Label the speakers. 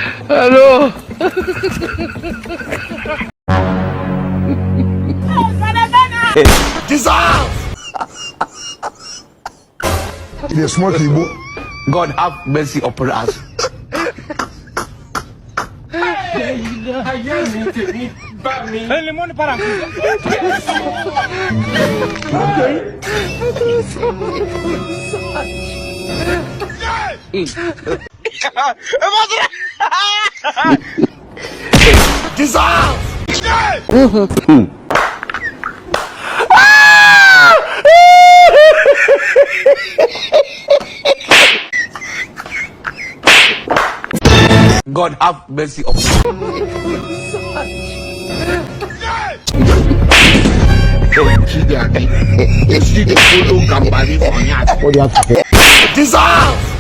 Speaker 1: Hello.
Speaker 2: Dissolve!
Speaker 3: Yes, small people.
Speaker 2: God have mercy upon us. Dissolve! God have mercy upon us. Dissolve!